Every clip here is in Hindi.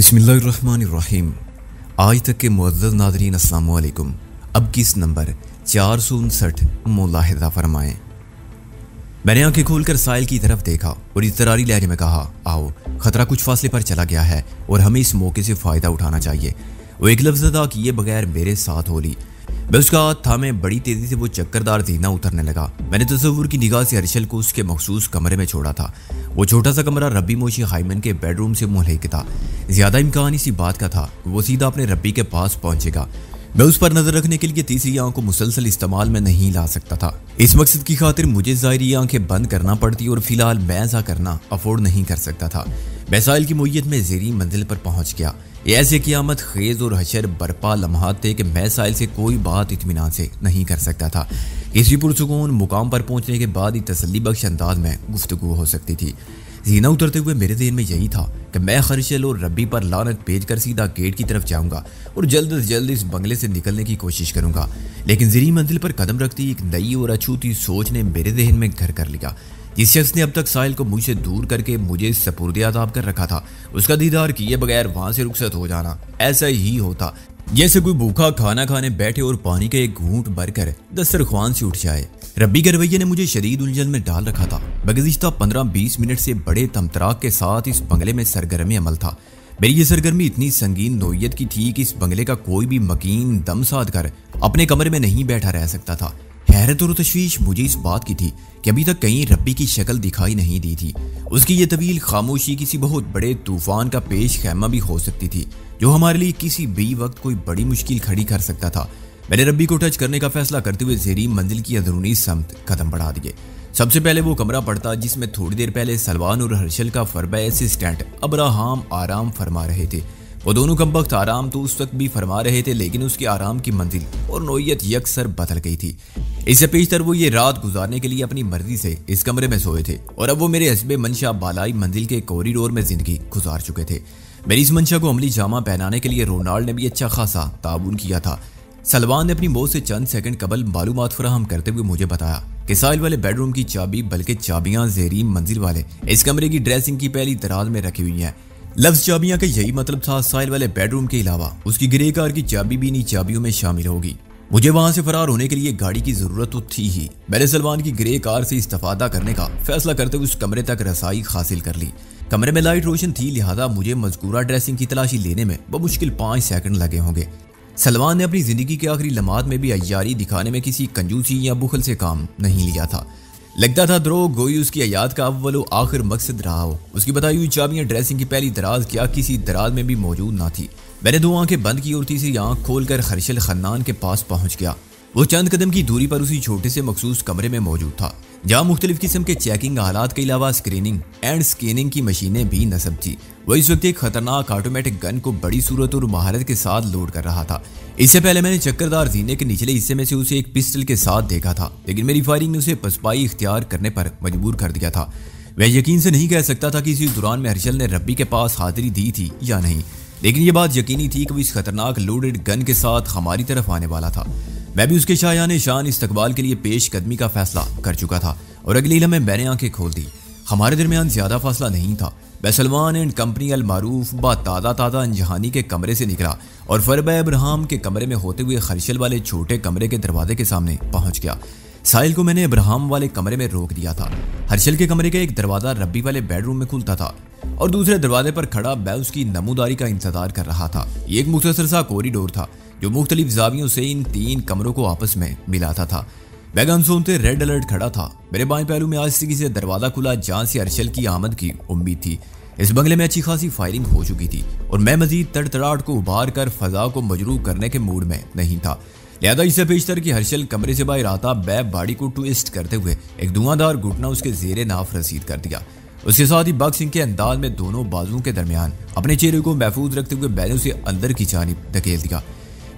बिस्मिल्लाहिर्रहमानिर्रहीम। आज तक के मुअज़्ज़ज़ नाज़रीन अस्सलाम वालेकुम। अब किस नंबर 459 मुलाहिज़ा फरमाएं। मैंने आंखें खोलकर साहिल की तरफ देखा और इज़्तिरारी लहजे में कहा, आओ, खतरा कुछ फासले पर चला गया है और हमें इस मौके से फ़ायदा उठाना चाहिए। वो एक लफ्ज़ अदा किए बगैर मेरे साथ हो ली। मैं उसका हाथ थामे बड़ी तेज़ी से वो चक्करदार जीना उतरने लगा। मैंने तसव्वुर की निगाह से हर्षल को उसके मखसूस कमरे में छोड़ा था। वो छोटा सा कमरा रब्बी मोशी हाइमन के बेडरूम से मुल्हिक था। ज़्यादा इम्कान इसी बात का था वो सीधा अपने रब्बी के पास पहुंचेगा। मैं उस पर नजर रखने के लिए तीसरी आंख को मुसलसल इस्तेमाल में नहीं ला सकता था। इस मकसद की खातिर मुझे ज़ाहिरी आंखें बंद करना पड़ती और फिलहाल मैं ऐसा करना अफोर्ड नहीं कर सकता था। मैं साहिल की मोयत में ज़ेरी मंजिल पर पहुंच गया। ये ऐसे क़यामत खेज और हशर बरपा लम्हात थे कि मैं साहिल से कोई बात इत्मीनान से नहीं कर सकता था। किसी पुरसुकून मुकाम पर पहुंचने के बाद ही तसल्ली बख्श अंदाज में गुफ्तगू हो सकती थी। जीना उतरते हुए मेरे ज़हन में यही था कि मैं हर्षल और रब्बी पर लानत भेज कर सीधा गेट की तरफ जाऊंगा और जल्द से जल्द इस बंगले से निकलने की कोशिश करूंगा। लेकिन ज़ेरी मंजिल पर कदम रखती एक नई और अछूती सोच ने मेरे ज़हन में घर कर लिया। जिस शख्स ने अब तक साहिल को मुझसे दूर करके मुझे सपुर्द आज़ाब कर रखा था, उसका दीदार किए बगैर वहां से रुखसत हो जाना ऐसा ही होता जैसे कोई भूखा खाना खाने बैठे और पानी का एक घूंट भरकर दस्तरख्वान से उठ जाए। रब्बी के रवैये ने मुझे शदीद उलझन में डाल रखा था। गुज़िश्ता 15-20 मिनट से बड़े तमतराक के साथ इस बंगले में सरगर्मी अमल था। मेरी ये सरगर्मी इतनी संगीन नोयत की थी कि इस बंगले का कोई भी मकीन दम साध कर अपने कमरे में नहीं बैठा रह सकता था। हैरत और तशवीश मुझे इस बात की थी कि अभी तक कहीं रब्बी की शक्ल दिखाई नहीं दी थी। उसकी ये तवील खामोशी किसी बहुत बड़े तूफान का पेश खैमा भी हो सकती थी जो हमारे लिए किसी भी वक्त कोई बड़ी मुश्किल खड़ी कर सकता था। मैंने रब्बी को टच करने का फैसला करते हुए ज़ेरी मंजिल की अंदरूनी समत कदम बढ़ा दिए। सबसे पहले वो कमरा पड़ता जिसमें थोड़ी देर पहले सलमान और हर्षल का फरबा असिस्टेंट अब्राहम आराम फरमा रहे थे। वो दोनों कमबख्त आराम तो उस वक्त भी फरमा रहे थे, लेकिन उसके आराम की मंजिल और नोयत यकसर बदल गई थी। इससे पेशतर वो ये रात गुजारने के लिए अपनी मर्जी से इस कमरे में सोए थे और अब वो मेरे हस्बे मंशा बालाई मंजिल के कॉरिडोर में जिंदगी गुजार चुके थे। मेरी इस मंशा को अमली जामा पहनाने के लिए रोनाल्ड ने भी अच्छा खासा ताउन किया था। सलमान ने अपनी मौत से चंद सेकंड कबल मालूमात फराहम करते हुए मुझे बताया कि साहिल वाले बेडरूम की चाबी बल्कि चाबियां ज़ेरी मंजिल वाले इस कमरे की ड्रेसिंग की पहली दराज में रखी हुई हैं। लफ्ज़ चाबियां का यही मतलब था साहिल वाले बेडरूम के अलावा उसकी ग्रे कार की चाबी भी इन्हीं चाबियों में शामिल होगी। मुझे वहां से फरार होने के लिए गाड़ी की जरूरत तो थी ही। मैंने सलमान की ग्रे कार से इस्तेफादा करने का फैसला करते हुए उस कमरे तक रसाई हासिल कर ली। कमरे में लाइट रोशन थी, लिहाजा मुझे मजकूरा ड्रेसिंग की तलाशी लेने में बमुश्किल 5 सेकंड लगे होंगे। सलमान ने अपनी जिंदगी के आखिरी लम्हात में भी अय्यारी दिखाने में किसी कंजूसी या बुखल से काम नहीं लिया था। लगता था द्रोह गोई उसकी हयात का अव्वल आखिर मकसद रहा हो। उसकी बताई हुई चाबियां ड्रेसिंग की पहली दराज क्या किसी दराज में भी मौजूद ना थी। मैंने 2 आंखें बंद की और तीसरी आंख खोलकर हर्षल खन्नान के पास पहुंच गया। वो चंद कदम की दूरी पर उसी छोटे से मखसूस कमरे में मौजूद था जहां मुख्तलिफ किस्म के चेकिंग हालात के अलावा स्क्रीनिंग एंड स्कैनिंग की मशीनें भी नस्ब थी। वो इस वक्त एक खतरनाक ऑटोमेटिक गन को बड़ी सूरत और महारत के साथ लोड कर रहा था। इससे पहले मैंने चक्करदार जीने के निचले हिस्से में से उसे एक पिस्टल के साथ देखा था, लेकिन मेरी फायरिंग ने उसे पसपाई इख्तियार करने पर मजबूर कर दिया था। वह यकीन से नहीं कह सकता था कि इसी दौरान में हर्षल ने रब्बी के पास हाजिरी दी थी या नहीं, लेकिन यह बात यकीनी थी कि वो इस खतरनाक लोडेड गन के साथ हमारी तरफ आने वाला था। मैं भी उसके शायाने शान इस्तकबाल के लिए पेश कदमी का फैसला कर चुका था और अगली लम्हे मैंने आंखें खोल दी। हमारे दरमियान ज्यादा फासला नहीं था। मैं सलमान एंड कंपनी अल मारूफ बा ताज़ा अंजहानी के कमरे से निकला और फरबा अब्राहम के कमरे में होते हुए हर्षल वाले छोटे कमरे के दरवाजे के सामने पहुंच गया। साहिल को मैंने अब्राहम वाले कमरे में रोक दिया था। हर्षल के कमरे का एक दरवाजा रब्बी वाले बेडरूम में खुलता था और दूसरे दरवाजे पर खड़ा मैं उसकी नमूदारी का इंतजार कर रहा था। ये एक मुख्तसर सा कॉरिडोर था जो मुख्तलिफ जावियों से इन 3 कमरों को आपस में मिलाता था। वैगन सुनते रेड अलर्ट खड़ा था। मेरे बाएं पहलू में आहिस्ते से दरवाजा खुला जहां से हर्षल की आमद की उम्मीद थी। इस बंगले में अच्छी खासी फायरिंग हो चुकी थी और मैं मजीद तड़तड़ाहट को उभार कर फजा को मजरूह करने के मूड में नहीं था। लिहाजा इससे पेशतर कि हर्षल कमरे से बाहर आता मैं बाड़ी को ट्विस्ट करते हुए एक धुआंधार घुटना उसके जेरे नाफ रसीद कर दिया। उसके साथ ही बॉक्सिंग के अंदाज में दोनों बाजुओं के दरमियान अपने चेहरे को महफूज रखते हुए मैंने उसे अंदर की जानिब धकेल दिया।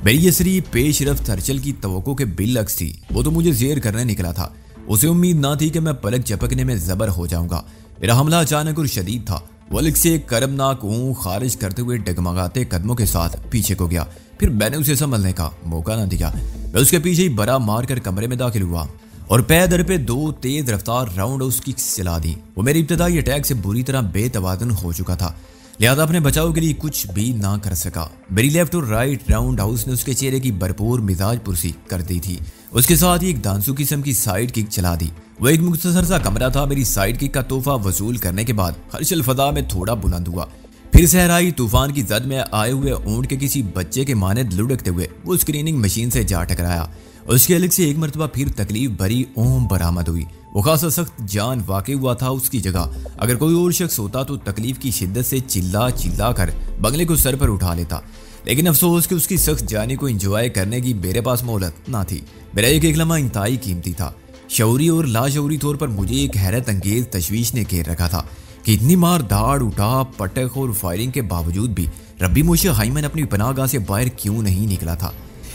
मेरी ये सरी पेश रफ्त हर्षल की तवक्को के बिलअक्स थी। वो तो मुझे जेर करने निकला था। उसे उम्मीद ना थी कि मैं पलक झपकने में जबर हो जाऊंगा। मेरा हमला अचानक और शदीद था। वलिक से एक करबनाक ऊँ खारिज करते हुए डगमगाते कदमों के साथ पीछे को गया। फिर मैंने उसे संभलने का मौका ना दिया। मैं उसके पीछे ही बरा मार कर कमरे में दाखिल हुआ और पैदर पे 2 तेज रफ्तार राउंड उसकी चला दी। वो मेरी इब्तदाई अटैक से बुरी तरह बेतवाजन हो चुका था। लिहाजा अपने बचाव के लिए कुछ भी ना कर सका। मेरी लेफ्ट और राइट राउंड हाउस ने उसके चेहरे की भरपूर मिजाज पुरसी कर दी थी। उसके साथ ही एक दांसू किस्म की साइड किक चला दी। वो एक मुख्तसर सा कमरा था। मेरी साइड किक का तोहफा वसूल करने के बाद हर्षल फजा में थोड़ा बुलंद हुआ। फिर सहराई तूफान की जद में आए हुए ऊंट के किसी बच्चे के मानद लुढ़कते हुए वो स्क्रीनिंग मशीन से जा टकराया। उसके अलग से एक मरतबा फिर तकलीफ भरी ओम बरामद हुई। वो खासा सख्त जान वाकई हुआ था उसकी जगह। अगर कोई और शख्स होता तो तकलीफ की शिद्दत से चिल्ला चिल्ला कर बंगले को सर पर उठा लेता, लेकिन अफसोस कि उसकी सख्त जानी को एंजॉय करने की मेरे पास मोहलत ना थी। मेरा एक लम्हा इंतहाई कीमती था। शऊरी और लाशऊरी तौर पर मुझे एक हैरत अंगेज तशवीश ने घेर रखा था कि इतनी मार दाड़ उठा पटक और फायरिंग के बावजूद भी रब्बी मोशे हाइमन अपनी पनाहगाह से बाहर क्यों नहीं निकला था।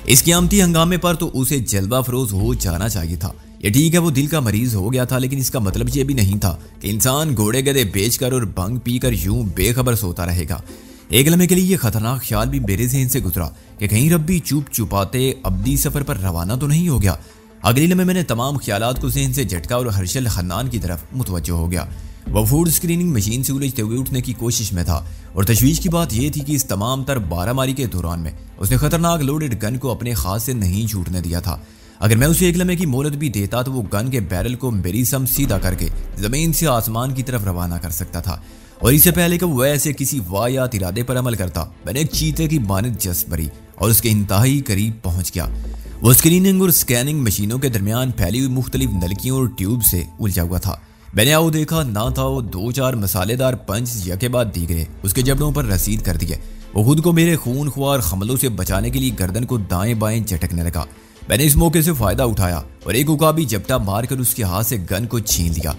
इस क़यामती हंगामे पर तो उसे जल्वा फरोज हो जाना चाहिए था। ये ठीक है वो दिल का मरीज हो गया था, लेकिन इसका मतलब ये भी नहीं था कि इंसान घोड़े गधे बेचकर और भंग पीकर यूं बेखबर सोता रहेगा। एक लम्हे के लिए ये खतरनाक ख्याल भी मेरे ज़हन से गुजरा कि कहीं रब्बी चुप चुपाते अब्दी सफर पर रवाना तो नहीं हो गया। अगले लम्हे मैंने तमाम ख्यालात को ज़हन से झटका और हर्षल हन्नान की तरफ मुतवज्जो हो गया। वह फूड स्क्रीनिंग मशीन से उलझते हुए उठने की कोशिश में था और तशवीश की बात यह थी कि इस तमाम तर बारामारी के दौरान में उसने खतरनाक लोडेड गन को अपने हाथ से नहीं छूटने दिया था। अगर मैं उसे एक लम्हे की मोहलत भी देता तो वो गन के बैरल को मेरी सम सीधा करके जमीन से आसमान की तरफ रवाना कर सकता था। और इससे पहले कि वह ऐसे किसी वाहियात इरादे पर अमल करता, मैंने एक चीते की मानद जस भरी और उसके इंतहाई करीब पहुंच गया। वो स्क्रीनिंग और स्कैनिंग मशीनों के दरमियान फैली हुई मुख्तलिफ नलकियों और ट्यूब से उलझा हुआ था। मैंने आओ देखा ना था वो 2-4 मसालेदार पंच यके बाद दीगरे उसके जबड़ों पर रसीद कर दिए। वो खुद को मेरे खून ख्वार हमलों से बचाने के लिए गर्दन को दाएं बाएं झटकने लगा। मैंने इस मौके से फायदा उठाया और एक उकाबी जपटा मारकर उसके हाथ से गन को छीन लिया।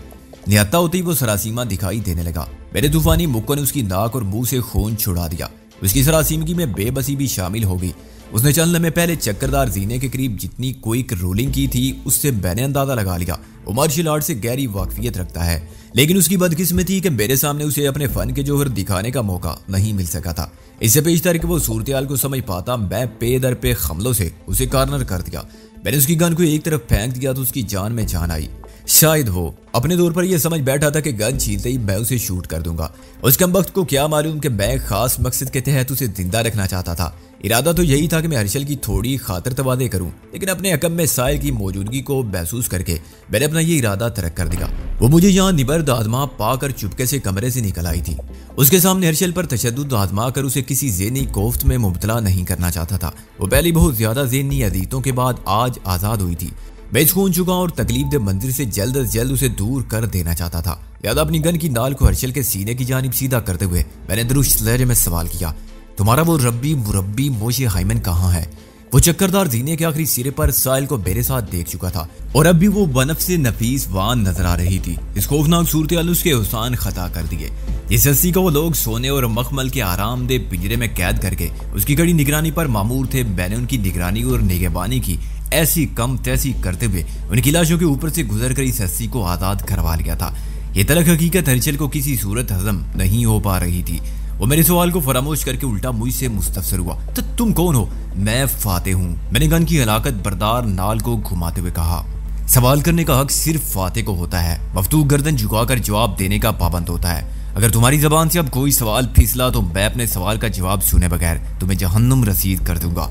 निहत्ता होते ही वो सरासीमा दिखाई देने लगा। मेरे तूफानी मुक्कों ने उसकी नाक और मुंह से खून छुड़ा दिया। उसकी सरासीमगी में बेबसी भी शामिल हो गई। उसने चंद लम्हे पहले चक्करदार जीने के करीब जितनी क्विक रोलिंग की थी उससे मैंने अंदाजा लगा लिया वो मार्शल आर्ट से गहरी वाकफियत रखता है। लेकिन उसकी बदकिस्मती कि मेरे सामने उसे अपने फन के जौहर दिखाने का मौका नहीं मिल सका था। इससे पेशतर कि वो सूरत को समझ पाता, मैं पे दर पे हमलों से उसे कॉर्नर कर दिया। मैंने उसकी गन को एक तरफ फेंक दिया तो उसकी जान में जान आई। शायद वो अपने तौर पर यह समझ बैठा था कि गन छीनते ही मैं उसे शूट कर दूंगा। उस कमबख्त को क्या मालूम कि मैं खास मकसद के तहत उसे जिंदा रखना चाहता था। इरादा तो यही था कि मैं हर्षल की थोड़ी खातिर तवादे करूं, लेकिन अपने अकब में साहिल की मौजूदगी को महसूस करके मैंने अपना ये इरादा तरक कर दिया। वो मुझे यहाँ निबर्द आजमा पाकर चुपके से कमरे से निकल आई थी। उसके सामने हर्षल पर तशद्दुद आजमा कर उसे किसी ज़हनी कोफ्त में मुब्तला नहीं करना चाहता था। वो पहले बहुत ज्यादा ज़हनी अदीतों के बाद आज आज़ाद हुई थी। मैं खून चुका और तकलीफ दे मंजिल से जल्द अज जल्द उसे दूर कर देना चाहता था। याद अपनी गन की नाल को हर्षल के सीने की जानिब सीधा करते हुए मैंने दुरुस्त लहजे में सवाल किया, तुम्हारा वो रब्बी मुरब्बी मोशे हाइमन कहाँ है? वो चक्करदार जीने के आखिरी सिरे पर साहिल को मेरे साथ देख चुका था और अब भी वो बनफ से नफीस वान नजर आ रही थी। इस खौफनाक सूरत उसके हुसान खता कर दिए। इस हस्ती को वो लोग सोने और मखमल के आरामदेह पिंजरे में कैद करके उसकी कड़ी निगरानी पर मामूर थे। मैंने उनकी निगरानी और निगहबानी की ऐसी कम तैसी करते हुए उनकी लाशों के ऊपर से गुजर कर इस हस्ती को आज़ाद करवा लिया था। ये तलख हकीकत हर्षल को किसी सूरत हजम नहीं हो पा रही थी। वो मेरे सवाल को फरामोश करके उल्टा मुझसे मुस्तफसर हुआ, तो तुम कौन हो? मैं फाते हूँ, मैंने गन की हलाकत बरदार नाल को घुमाते हुए कहा। सवाल करने का हक सिर्फ फाते को होता है, मफतूक गर्दन झुकाकर जवाब देने का पाबंद होता है। अगर तुम्हारी जबान से अब कोई सवाल फिसला तो मैं अपने सवाल का जवाब सुने बगैर तुम्हें जहन्नुम रसीद कर दूंगा।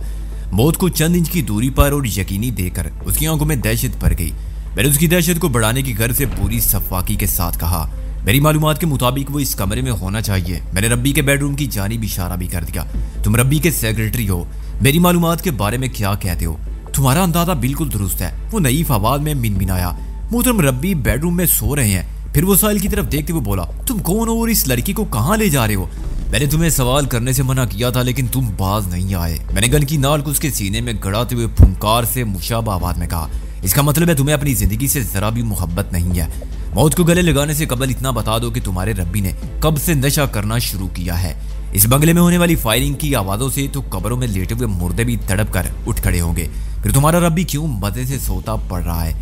मौत को चंद इंच की दूरी पर और यकीनी देकर उसकी आंखों में दहशत भर गई। मैंने उसकी दहशत को बढ़ाने की गर्ज से पूरी सफाकी के साथ कहा, मेरी मालूमात के मुताबिक वो इस कमरे में होना चाहिए। मैंने रब्बी के बेडरूम की जानिब इशारा भी कर दिया। तुम रब्बी के सेक्रेटरी हो, मेरी मालूमात के बारे में क्या कहते हो? तुम्हारा अंदाजा बिल्कुल दुरुस्त है, वो नईफ आवाज में मिनमिनाया। मोहतरम रब्बी बेडरूम में सो रहे हैं। फिर वो साहिल की तरफ देखते हुए बोला, तुम कौन हो और इस लड़की को कहाँ ले जा रहे हो? मैंने तुम्हें सवाल करने से मना किया था, लेकिन तुम बाज नहीं आए। मैंने गन की नाल को उसके सीने में गड़ाते हुए फुंकार से मुशाबा आवाज में कहा, इसका मतलब है तुम्हें अपनी जिंदगी से जरा भी मोहब्बत नहीं है। मौत को गले लगाने से कबल इतना बता दो कि तुम्हारे रब्बी ने कब से नशा करना शुरू किया है। इस बंगले में होने वाली फायरिंग की आवाजों से तो कब्रों में लेटे हुए मुर्दे भी तड़प कर उठ खड़े होंगे। फिर तुम्हारा रब्बी क्यों मजे से सोता पड़ रहा है?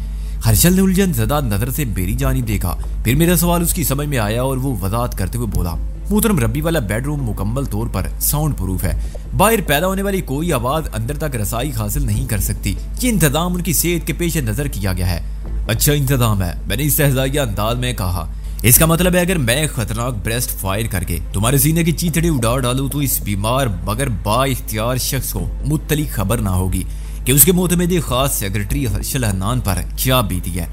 हर्षल ने उलझन ज़दा नजर से मेरी जानिब देखा। फिर मेरा सवाल उसकी समझ में आया और वो वजाहत करते हुए बोला, मोहतरम रब्बी वाला बेडरूम मुकम्मल तौर पर साउंड प्रूफ है। बाहर पैदा होने वाली कोई आवाज अंदर तक रसाई हासिल नहीं कर सकती। ये इंतजाम उनकी सेहत के पेश नजर किया गया है। अच्छा इंतजाम है, मैंने इस्तेहज़ाइया अंदाज में कहा। इसका मतलब है अगर मैं खतरनाक ब्रेस्ट फायर करके तुम्हारे सीने की चीथड़ी उड़ा डालूं तो इस बीमार मगर बाइख्तियार शख्स को मुत्तली खबर ना होगी कि उसके मोतमदी खास सेक्रेटरी हर्षल हन्नान पर क्या बीती है।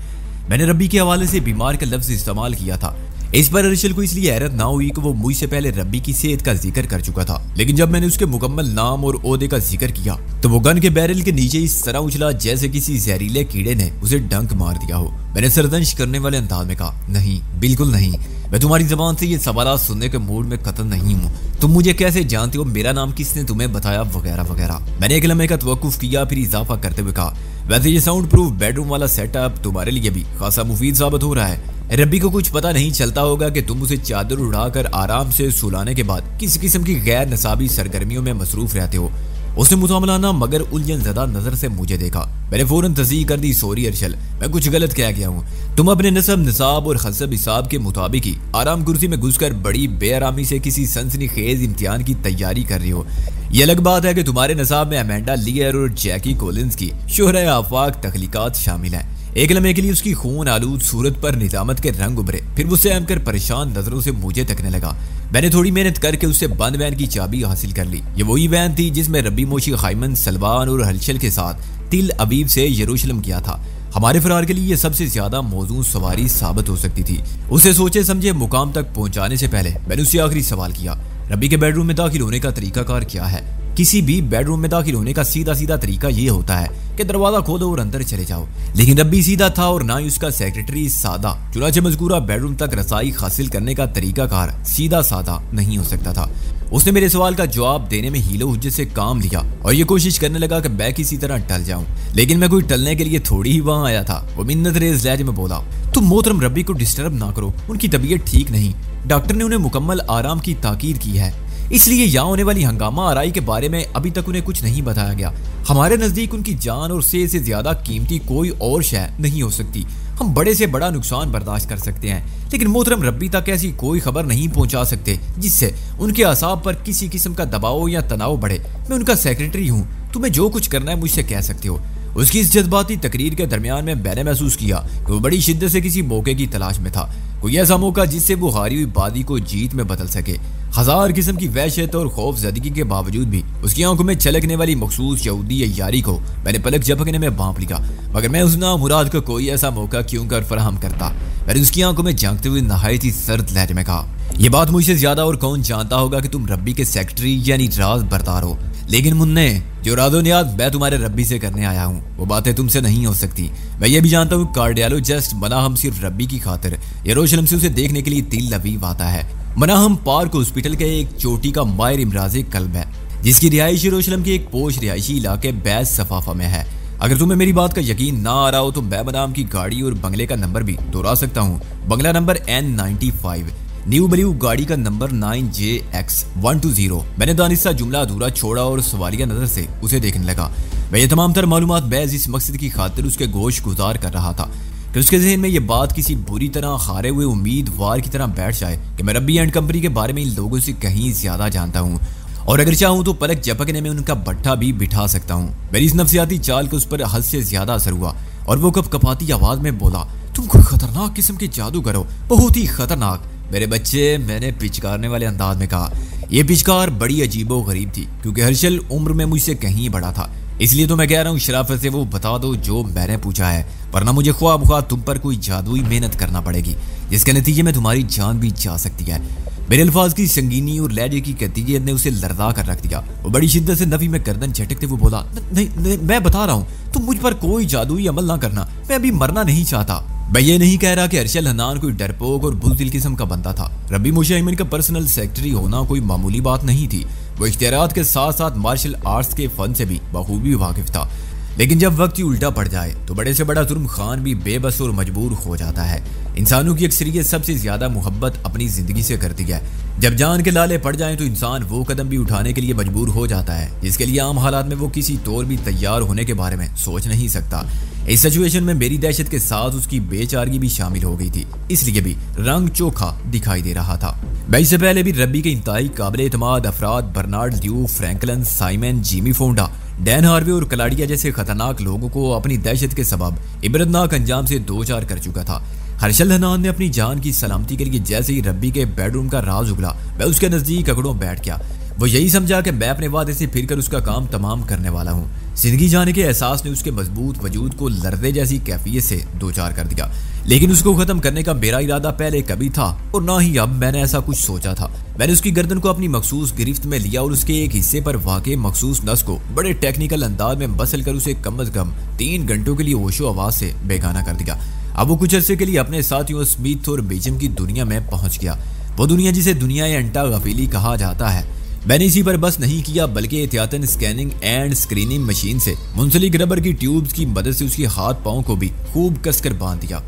मैंने रब्बी के हवाले से बीमार का लफ्ज इस्तेमाल किया था। इस पर हर्षल को इसलिए हैरत ना हुई कि वो मुझसे पहले रब्बी की सेहत का जिक्र कर चुका था, लेकिन जब मैंने उसके मुकम्मल नाम और ओहदे का जिक्र किया तो वो गन के बैरल के नीचे इस तरह उछला जैसे किसी जहरीले कीड़े ने उसे डंक मार दिया हो। मैंने सरदंश करने वाले अंदाज में कहा, नहीं, बिल्कुल नहीं, मैं तुम्हारी जबान से ये सवालात सुनने के मूड में कतई नहीं हूँ। तुम मुझे कैसे जानते हो, मेरा नाम किसने तुम्हें बताया, वगैरह वगैरह। मैंने एक लम्हे का तवक्कुफ किया, फिर इजाफा करते हुए कहा, वैसे ये साउंड प्रूफ बेडरूम वाला सेटअप तुम्हारे लिए भी खासा मुफीद साबित हो रहा है। रब्बी को कुछ पता नहीं चलता होगा कि तुम उसे चादर उड़ाकर आराम से सुलाने के बाद किसी किस्म की गैर नसाबी सरगर्मियों में मसरूफ रहते हो। उसने मुतामलाना मगर उलझन ज़दा नजर से मुझे देखा। मैंने फौरन तस्दीक कर दी, सॉरी अर्शल, मैं कुछ गलत कह गया हूँ। तुम अपने नसब निसाब और हसब हिसाब के मुताबिक ही आराम कुर्सी में घुसकर बड़ी बेआरामी से किसी सनसनीखेज इम्तिहान की तैयारी कर रही हो। ये अलग बात है कि तुम्हारे नसाब में अमेंडा लियर और जैकी कोलिंस की शोहरे आफाक तख्लीकात शामिल हैं। एक लम्हे के लिए उसकी खून आलूद सूरत पर निजामत के रंग उभरे, फिर वो सहम कर परेशान नजरों से मुझे तकने लगा। मैंने थोड़ी मेहनत करके उससे बंद वैन की चाबी हासिल कर ली। ये वही वैन थी जिसमें रब्बी मोशी खाइमन सलमान और हलचल के साथ तिल अबीब से यरूशलेम किया था। हमारे फरार के लिए ये सबसे ज्यादा मौजूद सवारी साबित हो सकती थी। उसे सोचे समझे मुकाम तक पहुंचाने से पहले मैंने उससे आखिरी सवाल किया, रब्बी के बेडरूम में दाखिल होने का तरीकाकार क्या है? किसी भी बेडरूम में दाखिल होने का सीधा सीधा तरीका ये होता है कि दरवाजा खोलो और अंदर चले जाओ, लेकिन रब्बी सीधा था और ना ही उसका सेक्रेटरी सादा। चुनाचे मज़कूरा बेडरूम तक रसाई हासिल करने का तरीकाकार सीधा सादा नहीं हो सकता था। उसने मेरे सवाल का जवाब देने में हीलो हुज्जत से काम लिया और ये कोशिश करने लगा कि मैं किसी तरह टल जाऊं, लेकिन मैं कोई टलने के लिए थोड़ी ही वहां आया था। वो मिन्नत रेज लहजे में बोला, तुम मोहतरम रब्बी को डिस्टर्ब ना करो, उनकी तबीयत ठीक नहीं, डॉक्टर ने उन्हें मुकम्मल आराम की ताकीद की है, इसलिए यहाँ होने वाली हंगामा आराई के बारे में अभी तक उन्हें कुछ नहीं बताया गया। हमारे नजदीक उनकी जान और सेहत से ज्यादा कीमती कोई और शय नहीं हो सकती। हम बड़े से बड़ा नुकसान बर्दाश्त कर सकते हैं, लेकिन मोहतरम रब्बी तक ऐसी कोई खबर नहीं पहुंचा सकते जिससे उनके असाब पर किसी किस्म का दबाव या तनाव बढ़े। मैं उनका सेक्रेटरी हूँ, तुम्हें जो कुछ करना है मुझसे कह सकते हो। उसकी इस जज्बाती तकरीर के दरमियान में मैंने महसूस किया कि वो बड़ी शिद्दत से किसी मौके की तलाश में था, कोई ऐसा मौका जिससे वो हारी हुई बादी को जीत में बदल सके। हजार किस्म की वहशत और खौफजदगी के बावजूद भी उसकी आंखों में छलकने वाली मखसूस यहूदी यारी को मैंने पलक झपकने में भांप लिया, मगर मैं उस नामुराद को कोई ऐसा मौका क्यों कर फराहम करता। मैंने उसकी आंखों में झांकते हुए नहायत ही सर्द लहजे में कहा, यह बात मुझसे ज्यादा और कौन जानता होगा कि तुम रब्बी के सेक्रेटरी यानी राज बरतार हो, लेकिन मुन्ने जो राजो नियाज मैं तुम्हारे रब्बी से करने आया हूँ वो बातें तुमसे नहीं हो सकती। मैं ये भी जानता हूँ कार्डियोलॉजिस्ट मनाहम सिर्फ रब्बी की खातिर यरूशलेम से उसे देखने के लिए तिल अवीव आता है। मनाहम पार्क हॉस्पिटल के एक चोटी का माहिर इमराज़े कल्ब है जिसकी रिहाइश यरूशलेम के एक पोश रिहायशी इलाके बैज सफाफा में है। अगर तुम्हें मेरी बात का यकीन ना आ रहा हो तो मैं मनाहम की गाड़ी और बंगले का नंबर भी दोहरा सकता हूँ। बंगला नंबर N95, न्यू बल्यू, गाड़ी का नंबर 9JX120। मैंने दानिस्ता जुमला अधूरा छोड़ा और सवालिया नजर से उसे देखने लगा। मैं ये तमाम तर मालूमात बैज इस मकसद की खातिर उसके गोश गुजार कर रहा था कि उसके जहन में ये बात किसी बुरी तरह हारे हुए उम्मीदवार की तरह बैठ जाए कि मैं रब्बी एंड कंपनी के बारे में इन लोगों से कहीं ज्यादा जानता हूँ और अगर चाहूँ तो पलक झपकने में उनका भट्ठा भी बिठा सकता हूँ। मेरी इस नफसियाती चाल को उस पर हद से ज्यादा असर हुआ और वो कपकपाती आवाज में बोला, तुम कोई खतरनाक किस्म के जादू करो, बहुत ही खतरनाक। मेरे बच्चे, मैंने पिचकारने वाले अंदाज में कहा। यह पिचकार बड़ी अजीबो गरीब थी क्योंकि हर्षल उम्र में मुझसे कहीं बड़ा था, इसलिए तो मैं कह रहा हूँ शराफत से वो बता दो जो मैंने पूछा है, वरना मुझे ख्वाब ख्वाब तुम पर कोई जादुई मेहनत करना पड़ेगी जिसके नतीजे में तुम्हारी जान भी जा सकती है। मेरे अल्फाज की संगीनी और लहजे की कतीयत ने उसे लर्जा कर रख दिया। वो बड़ी शिद्दत से नफी में गर्दन झटकते हुए बोला, नहीं, मैं बता रहा हूँ, तुम मुझ पर कोई जादुई अमल ना करना, मैं अभी मरना नहीं चाहता। मैं ये नहीं कह रहा कि हर्षल हन्नान कोई डरपोक और बुज़दिल किस्म का बंदा था। रब्बी मुशैमिन का पर्सनल सेक्रेटरी होना कोई मामूली बात नहीं थी। वो इख्तियारात के साथ साथ मार्शल आर्ट्स के फन से भी बखूबी वाकिफ था, लेकिन जब वक्त ही उल्टा पड़ जाए तो बड़े से बड़ा जुर्म खान भी बेबस और मजबूर हो जाता है। इंसानों की अक्सरियत सबसे ज्यादा मोहब्बत अपनी जिंदगी से करती है। जब जान के लाले पड़ जाएं तो इंसान वो कदम भी उठाने के लिए मजबूर हो जाता है जिसके लिए आम हालात में वो किसी तौर भी तैयार होने के बारे में सोच नहीं सकता। इस सिचुएशन में मेरी दहशत के साथ उसकी बेचारगी भी शामिल हो गई थी, इसलिए भी रंग चोखा दिखाई दे रहा था। मैं इससे पहले भी रब्बी के इंतहाई काबिल एतमाद अफराद Bernard Lew, Franklin, Simon, Jimmy Fonda, Dan Harvey और कलाडिया जैसे खतरनाक लोगों को अपनी दहशत के सबब इबरतनाक अंजाम से दो चार कर चुका था। हर्षल हनान ने अपनी जान की सलामती के लिए जैसे ही रब्बी के बेडरूम का राज उगला, मैं उसके नजदीक अकड़ों बैठ गया। वो यही समझा कि मैं अपने वादे से फिरकर उसका काम तमाम करने वाला हूँ। जिंदगी जाने के एहसास ने उसके मजबूत वजूद को लर्दे जैसी कैफियत से दो चार कर दिया, लेकिन उसको खत्म करने का मेरा इरादा पहले कभी था और ना ही अब मैंने ऐसा कुछ सोचा था। मैंने उसकी गर्दन को अपनी मखसूस गिरफ्त में लिया और उसके एक हिस्से पर वाक़ई मखसूस नस को बड़े टेक्निकल अंदाज में मसल कर उसे कम अज कम 3 घंटों के लिए होशो आवाज से बेगाना कर दिया। अब वो कुछ अर्से के लिए अपने साथियों स्मिथ और बेचम की दुनिया में पहुंच गया, वो दुनिया जिसे दुनिया अंटा गफीली कहा जाता है। मैंने इसी पर बस नहीं किया बल्कि एहतियातन स्कैनिंग एंड स्क्रीनिंग मशीन से मुंसलिक रबर की ट्यूब्स की मदद से उसके हाथ पांव को भी खूब कसकर बांध दिया।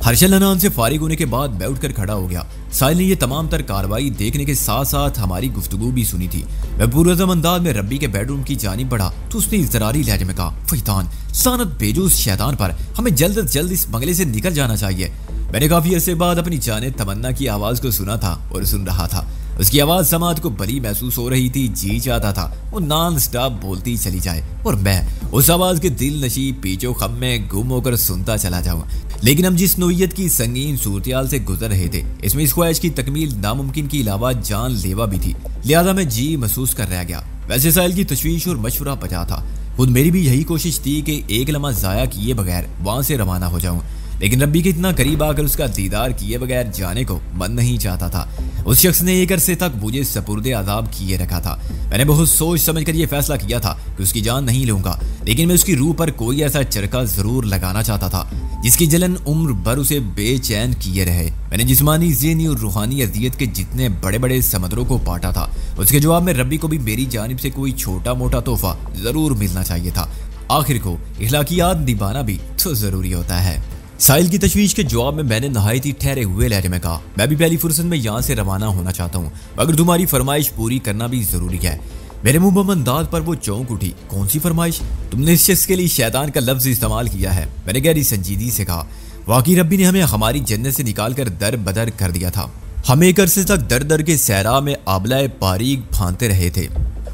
हर्षल हनान से फारिग होने के बाद मैं उठकर खड़ा हो गया। साहिल ने ये तमाम तर कार्रवाई देखने के साथ साथ हमारी गुफ्तगू भी सुनी थी। मैं पुरअज़म अंदाज में रब्बी के बेडरूम की जानिब बढ़ा तो उसने इज़रारी लहजे में कहा, फैतान, सानत भेजो उस शैतान पर, हमें जल्द अज जल्द इस बंगले से निकल जाना चाहिए। मैंने काफी अरसे बाद अपनी जाने तमन्ना की आवाज को सुना था और सुन रहा था। उसकी आवाज समात को बड़ी महसूस हो रही थी। जी चाहता था वो नॉन स्टॉप बोलती चली जाए और मैं उस आवाज के दिल नशी पीछो खम में गुम होकर सुनता चला जाऊं। लेकिन हम जिस नोयत की संगीन सूरतियाल से गुजर रहे थे, इसमें इस ख्वाहिश की तकमील नामुमकिन के अलावा जान लेवा भी थी, लिहाजा मैं जी महसूस कर रह गया। वैसे साहिल की तशवीश और मशवरा बजा था, खुद मेरी भी यही कोशिश थी कि एक लम्हा जाया किए बगैर वहां से रवाना हो जाऊं, लेकिन रब्बी के इतना करीब आकर उसका दीदार किए बगैर जाने को मन नहीं चाहता था। उस शख्स ने एक अरसे तक मुझे सपुर्दे आज़ाब किए रखा था। मैंने बहुत सोच समझ कर यह फैसला किया था कि उसकी जान नहीं लूंगा, लेकिन मैं उसकी रूह पर कोई ऐसा चरखा जरूर लगाना चाहता था जिसकी जलन उम्र भर उसे बेचैन किए रहे। मैंने जिस्मानी, ज़हनी और रूहानी अजियत के जितने बड़े बड़े समंदरों को पाटा था, उसके जवाब में रब्बी को भी मेरी जानिब से कोई छोटा मोटा तोहफा जरूर मिलना चाहिए था। आखिर को इखलाकियात निभाना भी तो जरूरी होता है। साहिल की तशवीश के जवाब में मैंने नहायत ठहरे हुए लहजे में कहा, मैं भी पहली फुर्सत में यहाँ से रवाना होना चाहता हूँ, मगर तुम्हारी फरमाइश पूरी करना भी जरूरी है। मेरे मुंह अंदाज पर वो चौंक उठी। कौन सी फरमाइश? तुमने इस शख्स के लिए शैतान का लफ्ज इस्तेमाल किया है। मैंने गहरी संजीदगी से कहा, वाकई रब्बी ने हमें हमारी जन्नत से निकाल कर दर बदर कर दिया था। हम एक अरसे तक दर दर के सहरा में आबलाए पारीक फांते रहे थे।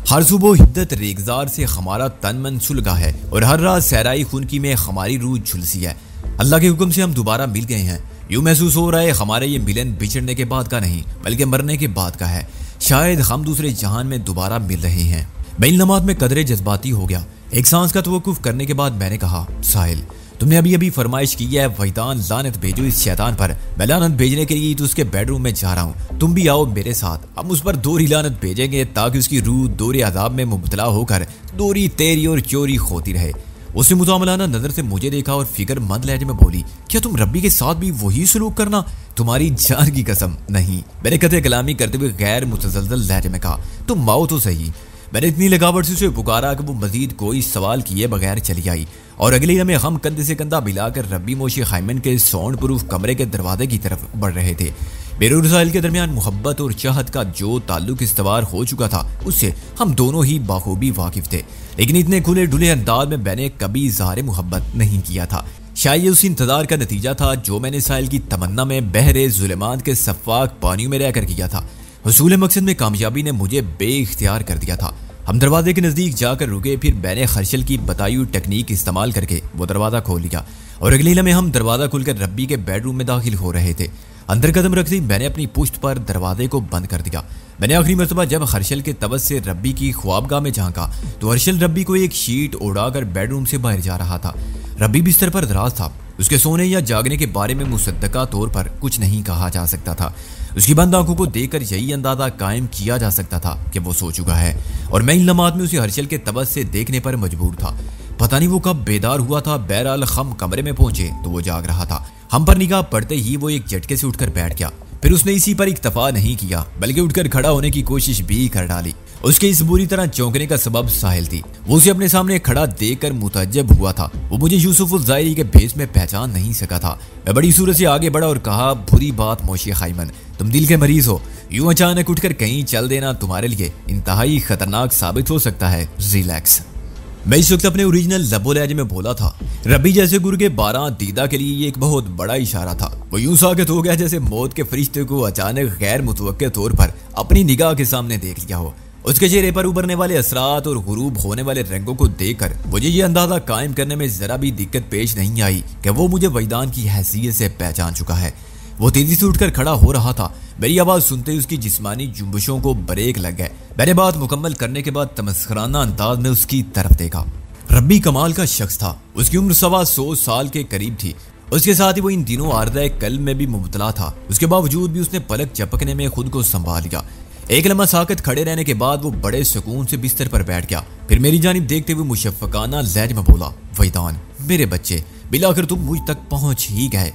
हर सुबह हिद्दत रेगजार से हमारा तन मन सुलगा है और हर रात सहराई खुनकी में हमारी रूह झुलसी है। अल्लाह के हुक्म से हम दोबारा मिल गए हैं। यूं महसूस हो रहा है हमारे ये मिलन बिछड़ने के बाद का नहीं बल्कि मरने के बाद का है। शायद हम दूसरे जहान में दोबारा मिल रहे हैं। मैं इन लम्हात में कदरे जज्बाती हो गया। एक सांस का तवक्कुफ करने के बाद मैंने कहा, साहिल, तुमने अभी अभी फरमाइश की है वहीदान लानत भेजो इस शैतान पर। मैं लानत भेजने के लिए तो उसके बेडरूम में जा रहा हूँ, तुम भी आओ मेरे साथ। हम उस पर दोहरी लानत भेजेंगे ताकि उसकी रूह दोहरे अजाब में मुब्तला होकर दोहरी तेरी और चोरी खोती रहे। उसने मुतामलाना नजर से मुझे देखा और फिक्र मंद लहजे में बोली, क्या तुम रब्बी के साथ भी वही सलूक करना? तुम्हारी जान की कसम नहीं। मैंने कथे कलामी करते हुए गैर मुतजलजल लहजे में कहा, तुम आओ तो सही। मैंने इतनी लगावट से उसे पुकारा कि वो मजीद कोई सवाल किए बगैर चली आई और अगले लम्हे हम कंधे से कंधा मिलाकर रब्बी मोशी खाइमन के साउंड प्रूफ कमरे के दरवाजे की तरफ बढ़ रहे थे। मेरे और साहिल के दरमियान मोहब्बत और चाहत का जो ताल्लुक इस्तवार हो चुका था उससे हम दोनों ही बाखूबी वाकिफ थे, लेकिन इतने खुले डुले अंदाज में मैंने कभी इज़हार मोहब्बत नहीं किया था। शायद ये उस इंतजार का नतीजा था जो मैंने साहिल की तमन्ना में बहरे जुल्मात के सफ़ाक पानियों में रहकर किया था। हुसूल मकसद में कामयाबी ने मुझे बेइख्तियार कर दिया था। हम दरवाजे के नज़दीक जाकर रुके, फिर मैंने हर्षल की बताई हुई टेक्निक इस्तेमाल करके वो दरवाज़ा खोल लिया और अगले लम्हे हम दरवाज़ा खुलकर रब्बी के बेडरूम में दाखिल हो रहे थे। अंदर कदम रखते मैंने अपनी पुश्त पर दरवाजे को बंद कर दिया। मैंने आखिरी मरतबा जब हर्षल के तवज्जो से रब्बी की ख्वाबगाह में झांका तो हर्षल रब्बी को एक शीट उड़ाकर बेडरूम से बाहर जा रहा था। रब्बी बिस्तर पर दराज था। उसके सोने या जागने के बारे में मुसद्दका तौर पर कुछ नहीं कहा जा सकता था। उसकी बंद आंखों को देखकर यही अंदाजा कायम किया जा सकता था कि वो सो चुका है और मैं इन लम्हात में उसे हर्षल के तवज्जो से देखने पर मजबूर था। पता नहीं वो कब बेदार हुआ था। बहरहाल हम कमरे में पहुंचे तो वो जाग रहा था। हम पर निगाह पड़ते ही वो एक झटके से उठकर बैठ गया। फिर उसने इसी पर इक्तफा नहीं किया बल्कि उठकर खड़ा होने की कोशिश भी कर डाली। उसके इस बुरी तरह चौंकने का सबब साहिल थी। वो उसे अपने सामने खड़ा देखकर मुतअज्जब हुआ था। वो मुझे यूसुफ उल ज़ाहिरी के भेस में पहचान नहीं सका था। मैं बड़ी सूरत से आगे बढ़ा और कहा, बुरी बात मोशी खाइमन, तुम दिल के मरीज हो। यूं अचानक उठकर कहीं चल देना तुम्हारे लिए इंतहाई खतरनाक साबित हो सकता है। रिलैक्स। मैं इस वक्त अपने ओरिजिनल लबो लहजे में बोला था। रब्बी जैसे गुर के 12 दीदा के लिए ये एक बहुत बड़ा इशारा था। वो यूं साबित हो गया जैसे मौत के फरिश्ते को अचानक गैर मुतवक्के तौर पर अपनी निगाह के सामने देख लिया हो उसके चेहरे पर उभरने वाले असरात और गुरूब होने वाले रंगों को देखकर मुझे ये अंदाजा कायम करने में जरा भी दिक्कत पेश नहीं आई कि वो मुझे वैदान की हैसियत से पहचान चुका है। वो तेजी से उठकर खड़ा हो रहा था। मेरी आवाज सुनते ही उसकी जिस्मानी जुम्बशों को ब्रेक लग गए। मैंने बात मुकम्मल करने के बाद तमस्खराना अंदाज में उसकी तरफ देखा। रब्बी कमाल का शख्स था। उसकी उम्र 125 साल के करीब थी। उसके साथ ही वो इन दिनों आर्दाए कल में भी मुबतला था। उसके बावजूद भी उसने पलक झपकने में खुद को संभाल लिया। एक लम्हा साकत खड़े रहने के बाद वो बड़े सुकून से बिस्तर पर बैठ गया। फिर मेरी जानिब देखते हुए मुशफ़क़ाना लहजे में बोला, वैदान मेरे बच्चे, बिलाखिर तुम मुझ तक पहुंच ही गए।